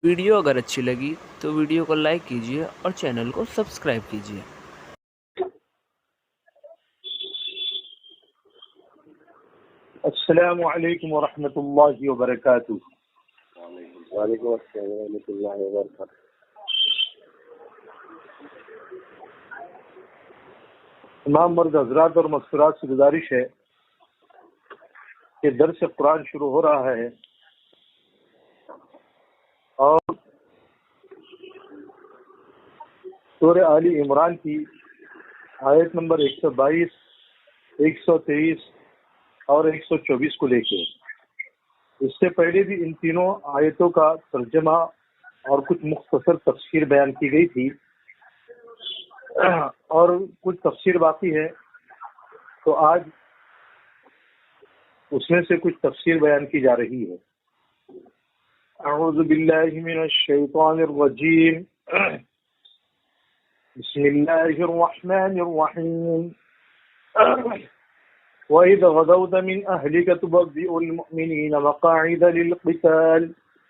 Video اگر اچھی لگی تو ویڈیو کو لائک کیجیے اور چینل کو سبسکرائب کیجیے۔ السلام علیکم ورحمۃ اللہ وبرکاتہ۔ وعلیکم السلام ورحمۃ اللہ وبرکاتہ۔ تمام مرد حضرات اور مستورات سے گزارش ہے کہ درس قرآن شروع ہو رہا ہے اور سورہ آل عمران کی آیت نمبر 122، 123 اور 124 کو لے کے اس سے پہلے بھی ان تینوں آیتوں کا ترجمہ اور کچھ مختصر تفسیر بیان کی گئی تھی اور کچھ تفسیر باقی ہے، تو آج اس میں سے کچھ تفسیر بیان کی جا رہی ہے۔ اعوذ باللہ من الشیطان الرجیم، بسم اللہ الرحمن الرحیم۔ وَإِذْ غَدَوْتَ مِنْ أَهْلِكَ تُبَوِّئُ الْمُؤْمِنِينَ مَقَاعِدَ لِلْقِتَالِ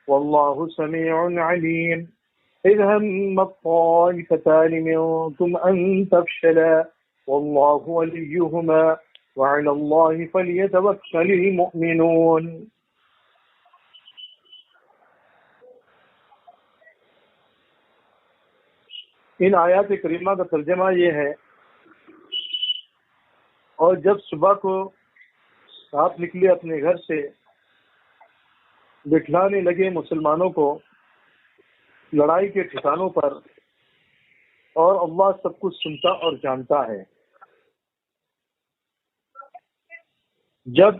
وَاللَّهُ سَمِيعٌ عَلِيمٌ۔ إِذْ هَمَّت طَّائِفَتَانِ مِنكُمْ أَن تَفْشَلَا وَاللَّهُ وَلِيُّهُمَا وَعَلَى اللَّهِ فَلْيَتَوَكَّلِ الْمُؤْمِنُونَ۔ ان آیات کریمہ کا ترجمہ یہ ہے، اور جب صبح کو آپ نکلے اپنے گھر سے، بٹھلانے لگے مسلمانوں کو لڑائی کے ٹھکانوں پر، اور اللہ سب کچھ سنتا اور جانتا ہے۔ جب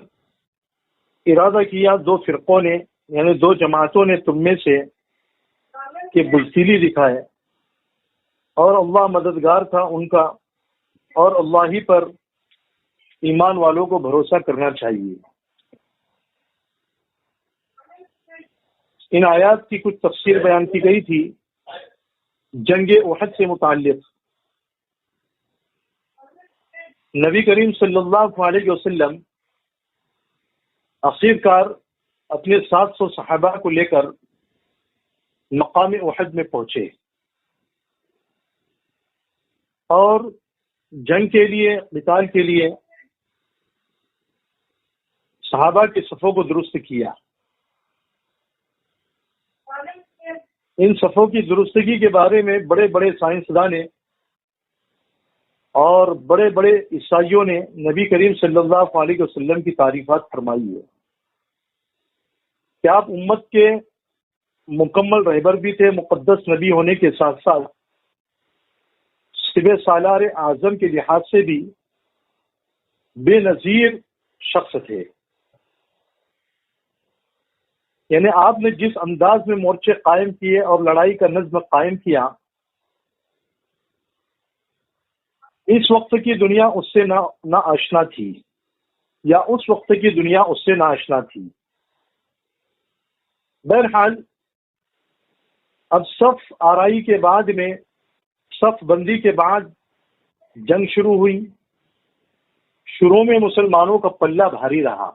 ارادہ کیا دو فرقوں نے، یعنی دو جماعتوں نے تم میں سے کہ بزدلی دکھائے، اور اللہ مددگار تھا ان کا، اور اللہ ہی پر ایمان والوں کو بھروسہ کرنا چاہیے۔ ان آیات کی کچھ تفسیر بیان کی گئی تھی جنگ احد سے متعلق۔ نبی کریم صلی اللہ علیہ وسلم آخر کار اپنے 700 صحابہ کو لے کر مقام احد میں پہنچے اور جنگ کے لیے، قتال کے لیے صحابہ کے صفوں کو درست کیا۔ ان صفوں کی درستگی کے بارے میں بڑے بڑے سائنسدان اور بڑے بڑے عیسائیوں نے نبی کریم صلی اللہ علیہ وسلم کی تعریفات فرمائی ہے کہ آپ امت کے مکمل رہبر بھی تھے، مقدس نبی ہونے کے ساتھ ساتھ صبح سالار اعظم کے لحاظ سے بھی بے نظیر شخص تھے۔ یعنی آپ نے جس انداز میں مورچے قائم کیے اور لڑائی کا نظم قائم کیا، اس وقت کی دنیا اس سے نہ آشنا تھی، یا اس وقت کی دنیا اس سے نہ آشنا تھی۔ بہرحال اب صف آرائی کے بعد میں، صف بندی کے بعد جنگ شروع ہوئی۔ شروع میں مسلمانوں کا پلہ بھاری رہا،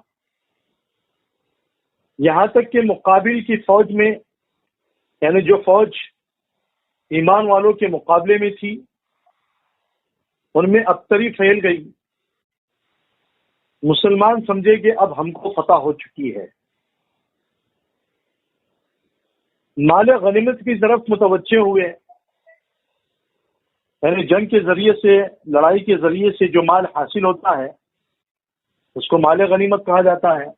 یہاں تک کہ مقابل کی فوج میں، یعنی جو فوج ایمان والوں کے مقابلے میں تھی، ان میں ابتری پھیل گئی۔ مسلمان سمجھے کہ اب ہم کو فتح ہو چکی ہے، مال غنیمت کی طرف متوجہ ہوئے، یعنی جنگ کے ذریعے سے، لڑائی کے ذریعے سے جو مال حاصل ہوتا ہے اس کو مال غنیمت کہا جاتا ہے۔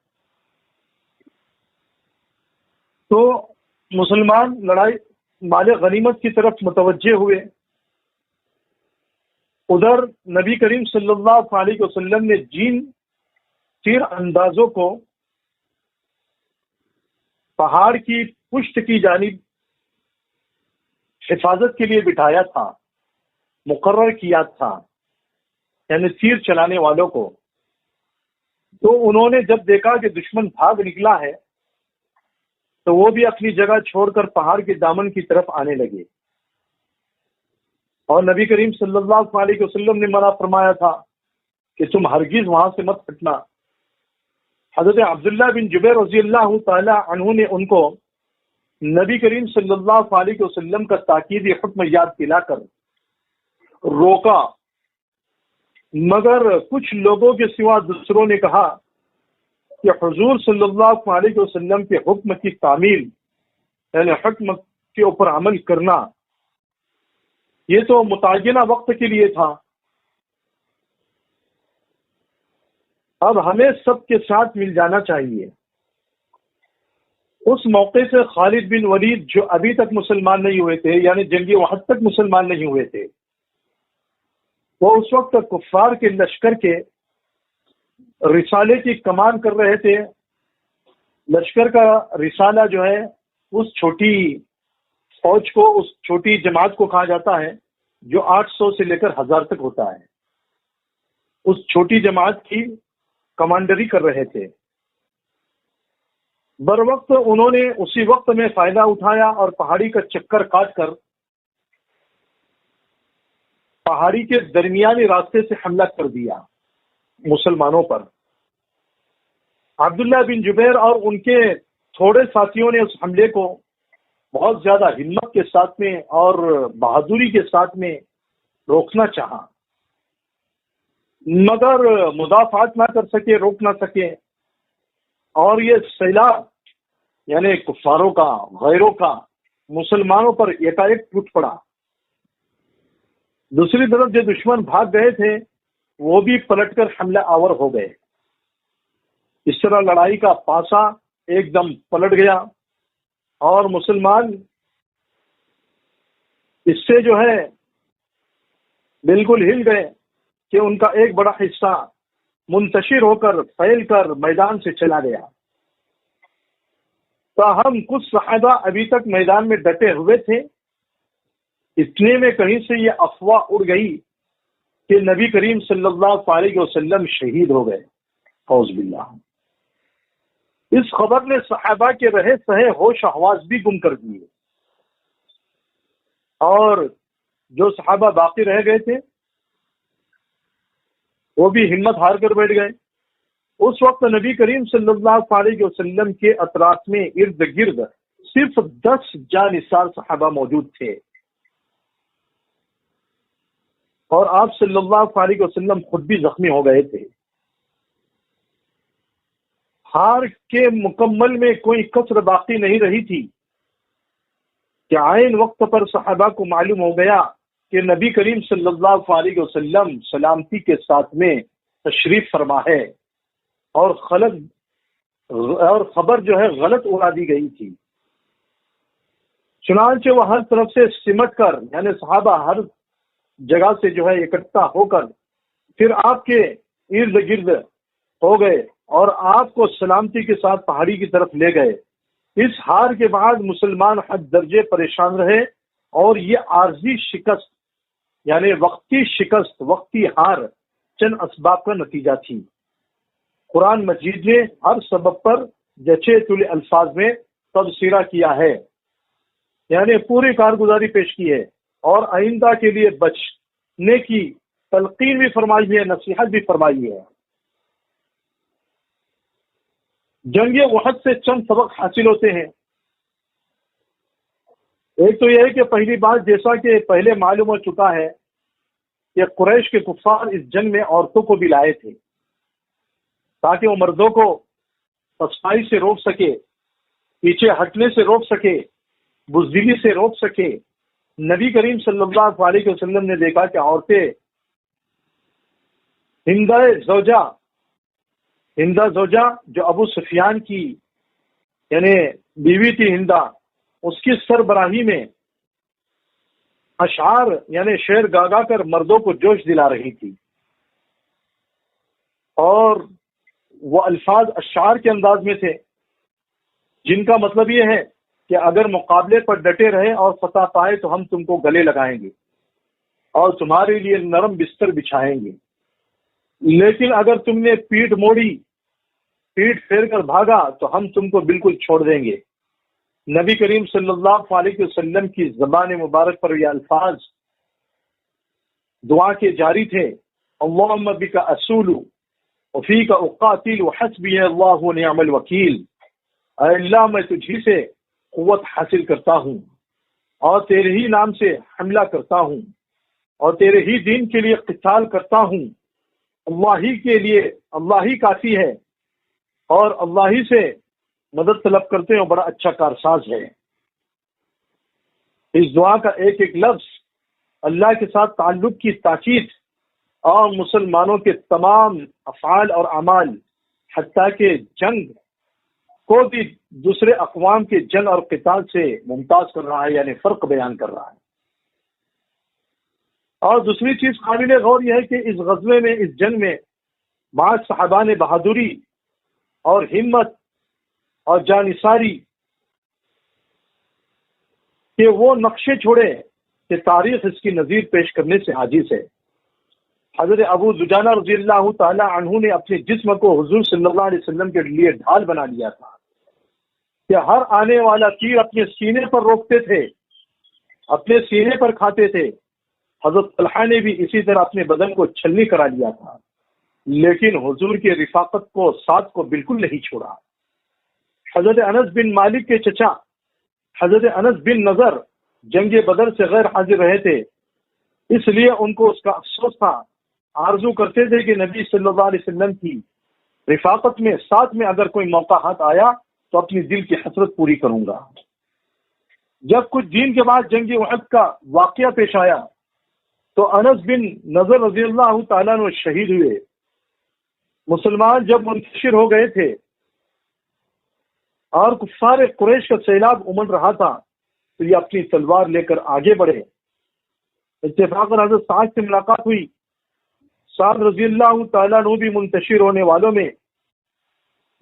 تو مسلمان مال غنیمت کی طرف متوجہ ہوئے۔ ادھر نبی کریم صلی اللہ علیہ وسلم نے جن تیر اندازوں کو پہاڑ کی پشت کی جانب حفاظت کے لیے بٹھایا تھا، مقرر کیا تھا، یعنی تیر چلانے والوں کو، تو انہوں نے جب دیکھا کہ دشمن بھاگ نکلا ہے تو وہ بھی اپنی جگہ چھوڑ کر پہاڑ کے دامن کی طرف آنے لگے، اور نبی کریم صلی اللہ علیہ وسلم نے منع فرمایا تھا کہ تم ہرگز وہاں سے مت ہٹنا۔ حضرت عبداللہ بن جبیر رضی اللہ تعالی عنہ نے ان کو نبی کریم صلی اللہ علیہ وسلم کا تاکیدی حکم یاد دلا کر روکا، مگر کچھ لوگوں کے سوا دوسروں نے کہا کہ حضور صلی اللہ علیہ وسلم کے حکم کی تعمیل یعنی حکم کے اوپر عمل کرنا یہ تو متعینہ وقت کے لیے تھا، اب ہمیں سب کے ساتھ مل جانا چاہیے۔ اس موقع سے خالد بن ولید جو ابھی تک مسلمان نہیں ہوئے تھے، یعنی جنگی احد تک مسلمان نہیں ہوئے تھے، وہ اس وقت کفار کے لشکر کے رسالے کی کمان کر رہے تھے۔ لشکر کا رسالہ جو ہے اس چھوٹی فوج کو، اس چھوٹی جماعت کو کہا جاتا ہے جو 800 سے لے کر 1000 تک ہوتا ہے، اس چھوٹی جماعت کی کمانڈری کر رہے تھے۔ بر وقت انہوں نے اسی وقت میں فائدہ اٹھایا اور پہاڑی کا چکر کاٹ کر پہاڑی کے درمیانی راستے سے حملہ کر دیا مسلمانوں پر۔ عبداللہ بن جبیر اور ان کے تھوڑے ساتھیوں نے اس حملے کو بہت زیادہ ہمت کے ساتھ میں اور بہادری کے ساتھ میں روکنا چاہا، مگر مدافعت نہ کر سکے، روک نہ سکے، اور یہ سیلاب یعنی کفاروں کا، غیروں کا مسلمانوں پر یکایک ٹوٹ پڑا۔ دوسری طرف جو دشمن بھاگ گئے تھے وہ بھی پلٹ کر حملہ آور ہو گئے۔ اس طرح لڑائی کا پاسا ایک دم پلٹ گیا اور مسلمان اس سے جو ہے بالکل ہل گئے کہ ان کا ایک بڑا حصہ منتشر ہو کر پھیل کر میدان سے چلا گیا۔ تاہم کچھ صحابہ ابھی تک میدان میں ڈٹے ہوئے تھے، اتنے میں کہیں سے یہ افواہ اڑ گئی کہ نبی کریم صلی اللہ علیہ وسلم شہید ہو گئے، اعوذ باللہ۔ اس خبر نے صحابہ کے رہے سہے ہوش حواس بھی گم کر دیے، اور جو صحابہ باقی رہ گئے تھے وہ بھی ہمت ہار کر بیٹھ گئے۔ اس وقت نبی کریم صلی اللہ علیہ وسلم کے اطراف میں ارد گرد صرف 10 جانثار صحابہ موجود تھے، اور آپ صلی اللہ علیہ وسلم خود بھی زخمی ہو گئے تھے۔ ہار کے مکمل میں کوئی کسر باقی نہیں رہی تھی کہ عین وقت پر صحابہ کو معلوم ہو گیا کہ نبی کریم صلی اللہ علیہ وسلم سلامتی کے ساتھ میں تشریف فرما ہے، اور خبر جو ہے غلط اڑا دی گئی تھی۔ چنانچہ وہ ہر طرف سے سمٹ کر، یعنی صحابہ ہر جگہ سے جو ہے اکٹھا ہو کر پھر آپ کے ارد گرد ہو گئے اور آپ کو سلامتی کے ساتھ پہاڑی کی طرف لے گئے۔ اس ہار کے بعد مسلمان حد درجے پریشان رہے، اور یہ عارضی شکست یعنی وقتی شکست، وقتی ہار چند اسباب کا نتیجہ تھی۔ قرآن مجید نے ہر سبب پر جچے تلے الفاظ میں تبصرہ کیا ہے، یعنی پوری کارگزاری پیش کی ہے، اور آئندہ کے لیے بچنے کی تلقین بھی فرمائی ہے، نصیحت بھی فرمائی ہے۔ جنگ احد سے چند سبق حاصل ہوتے ہیں۔ ایک تو یہ ہے کہ پہلی بات، جیسا کہ پہلے معلوم ہو چکا ہے کہ قریش کے کفار اس جنگ میں عورتوں کو بھی لائے تھے تاکہ وہ مردوں کو صفائی سے روک سکے، پیچھے ہٹنے سے روک سکے، بزدلی سے روک سکے۔ نبی کریم صلی اللہ علیہ وسلم نے دیکھا کہ عورتیں ہندہ زوجہ جو ابو سفیان کی یعنی بیوی تھی ہندہ، اس کی سربراہی میں اشعار یعنی شعر گا کر مردوں کو جوش دلا رہی تھی، اور وہ الفاظ اشعار کے انداز میں تھے جن کا مطلب یہ ہے کہ اگر مقابلے پر ڈٹے رہے اور فتح پائے تو ہم تم کو گلے لگائیں گے اور تمہارے لیے نرم بستر بچھائیں گے، لیکن اگر تم نے پیٹھ موڑی، پیٹھ پھیر کر بھاگا تو ہم تم کو بالکل چھوڑ دیں گے۔ نبی کریم صلی اللہ علیہ وسلم کی زبان مبارک پر یہ الفاظ دعا کے جاری تھے، اللہم بک اسول وفیک اقاتل وحسبی اللہ ونعم الوکیل، اے اللہ میں تجھی سے قوت حاصل کرتا ہوں اور تیرے ہی نام سے حملہ کرتا ہوں اور تیرے ہی دین کے لیے قتال کرتا ہوں. اللہ ہی کے لیے اللہ ہی کافی ہے اور اللہ ہی سے مدد طلب کرتے ہیں، بڑا اچھا کارساز ہے. اس دعا کا ایک ایک لفظ اللہ کے ساتھ تعلق کی تاکید اور مسلمانوں کے تمام افعال اور اعمال حتیٰ کہ جنگ کو بھی دوسرے اقوام کے جنگ اور قتال سے ممتاز کر رہا ہے، یعنی فرق بیان کر رہا ہے. اور دوسری چیز قابل غور یہ ہے کہ اس غزوے میں، اس جنگ میں بعض صحابہ نے بہادری اور ہمت اور جانثاری کہ وہ نقشے چھوڑے کہ تاریخ اس کی نظیر پیش کرنے سے عاجز ہے. حضرت ابو دجانہ رضی اللہ تعالی عنہ نے اپنے جسم کو حضور صلی اللہ علیہ وسلم کے لیے ڈھال بنا لیا تھا کہ ہر آنے والا تیر اپنے سینے پر روکتے تھے، اپنے سینے پر کھاتے تھے. حضرت طلحہ نے بھی اسی طرح اپنے بدن کو چھلنی کرا لیا تھا، لیکن حضور کی رفاقت کو ساتھ کو بالکل نہیں چھوڑا. حضرت انس بن مالک کے چچا حضرت انس بن نضر جنگ بدر سے غیر حاضر رہے تھے، اس لیے ان کو اس کا افسوس تھا. آرزو کرتے تھے کہ نبی صلی اللہ علیہ وسلم کی رفاقت میں ساتھ میں اگر کوئی موقع ہاتھ آیا تو اپنی دل کی حسرت پوری کروں گا. جب کچھ دن کے بعد جنگ احد کا واقعہ پیش آیا تو انس بن نضر رضی اللہ تعالیٰ عنہ شہید ہوئے. مسلمان جب منتشر ہو گئے تھے اور کفار قریش کا سیلاب امڑ رہا تھا تو یہ اپنی تلوار لے کر آگے بڑھے. اتفاق حضرت سعد سے ملاقات ہوئی. سعد رضی اللہ تعالیٰ عنہ بھی منتشر ہونے والوں میں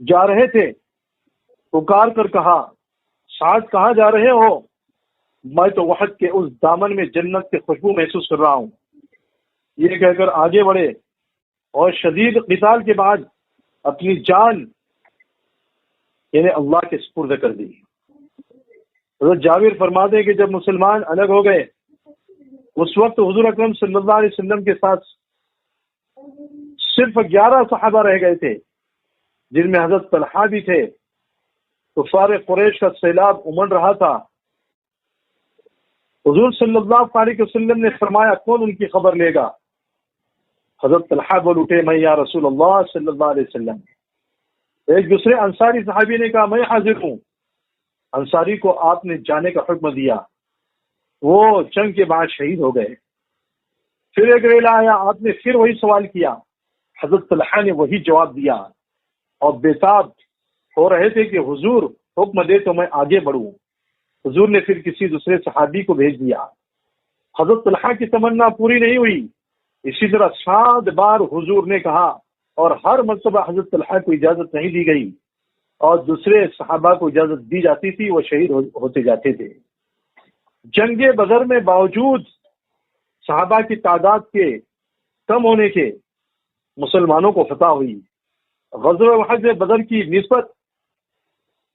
جا رہے تھے. پکار کر کہا، سعد کہاں جا رہے ہو؟ میں تو وحد کے اس دامن میں جنت کی خوشبو محسوس کر رہا ہوں. یہ کہہ کر آگے بڑھے اور شدید قتال کے بعد اپنی جان یعنی اللہ کے سپرد کر دی. حضرت جابر فرماتے ہیں کہ جب مسلمان الگ ہو گئے اس وقت حضور اکرم صلی اللہ علیہ وسلم کے ساتھ صرف 11 صحابہ رہ گئے تھے، جن میں حضرت طلحہ بھی تھے. کفار قریش کا سیلاب امڑ رہا تھا. حضور صلی اللہ علیہ وسلم نے فرمایا، کون ان کی خبر لے گا؟ حضرت طلحہ بول اٹھے، میں یا رسول اللہ صلی اللہ علیہ وسلم. ایک دوسرے انصاری صحابی نے کہا، میں حاضر ہوں. انصاری کو آپ نے جانے کا حکم دیا، وہ جنگ کے بعد شہید ہو گئے. پھر ایک ریلا آیا، آپ نے پھر وہی سوال کیا. حضرت طلحہ نے وہی جواب دیا اور بےتاب ہو رہے تھے کہ حضور حکم دے تو میں آگے بڑھوں. حضور نے پھر کسی دوسرے صحابی کو بھیج دیا. حضرت طلحہ کی تمنا پوری نہیں ہوئی. اسی طرح 7 بار حضور نے کہا اور ہر مرتبہ حضرت طلحہ کو اجازت نہیں دی گئی اور دوسرے صحابہ کو اجازت دی جاتی تھی، وہ شہید ہوتے جاتے تھے. جنگ بدر میں باوجود صحابہ کی تعداد کے کم ہونے کے مسلمانوں کو فتح ہوئی. غزوہ احد بدر کی نسبت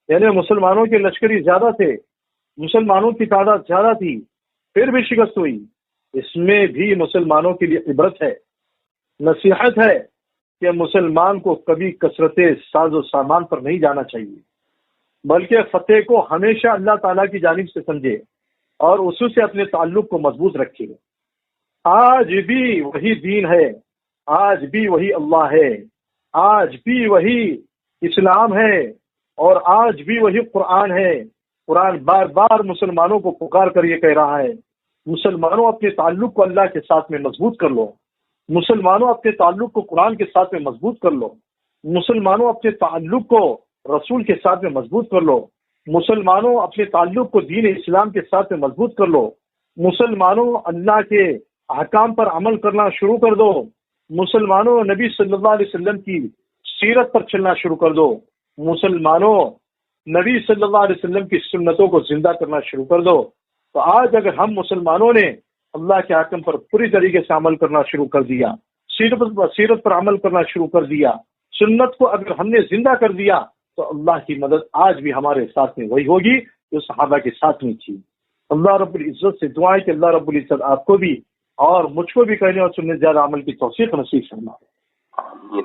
یعنی مسلمانوں کے لشکری زیادہ تھے، مسلمانوں کی تعداد زیادہ تھی، پھر بھی شکست ہوئی. اس میں بھی مسلمانوں کے لیے عبرت ہے، نصیحت ہے کہ مسلمان کو کبھی کثرت ساز و سامان پر نہیں جانا چاہیے، بلکہ فتح کو ہمیشہ اللہ تعالیٰ کی جانب سے سمجھے اور اسی سے اپنے تعلق کو مضبوط رکھے. آج بھی وہی دین ہے، آج بھی وہی اللہ ہے، آج بھی وہی اسلام ہے اور آج بھی وہی قرآن ہے. قرآن بار بار مسلمانوں کو پکار کر یہ کہہ رہا ہے، مسلمانوں اپنے تعلق کو اللہ کے ساتھ میں مضبوط کر لو، مسلمانوں اپنے تعلق کو قرآن کے ساتھ میں مضبوط کر لو، مسلمانوں اپنے تعلق کو رسول کے ساتھ میں مضبوط کر لو، مسلمانوں اپنے تعلق کو دین اسلام کے ساتھ میں مضبوط کر لو، مسلمانوں اللہ کے احکام پر عمل کرنا شروع کر دو، مسلمانوں نبی صلی اللہ علیہ وسلم کی سیرت پر چلنا شروع کر دو، مسلمانوں نبی صلی اللہ علیہ وسلم کی سنتوں کو زندہ کرنا شروع کر دو. تو آج اگر ہم مسلمانوں نے اللہ کے حکم پر پوری طریقے سے عمل کرنا شروع کر دیا، سیرت پر عمل کرنا شروع کر دیا، سنت کو اگر ہم نے زندہ کر دیا تو اللہ کی مدد آج بھی ہمارے ساتھ میں وہی ہوگی جو صحابہ کے ساتھ میں تھی. اللہ رب العزت سے دعا ہے کہ اللہ رب العزت آپ کو بھی اور مجھ کو بھی کہنے اور سننے زیادہ عمل کی توفیق نصیب فرمائے.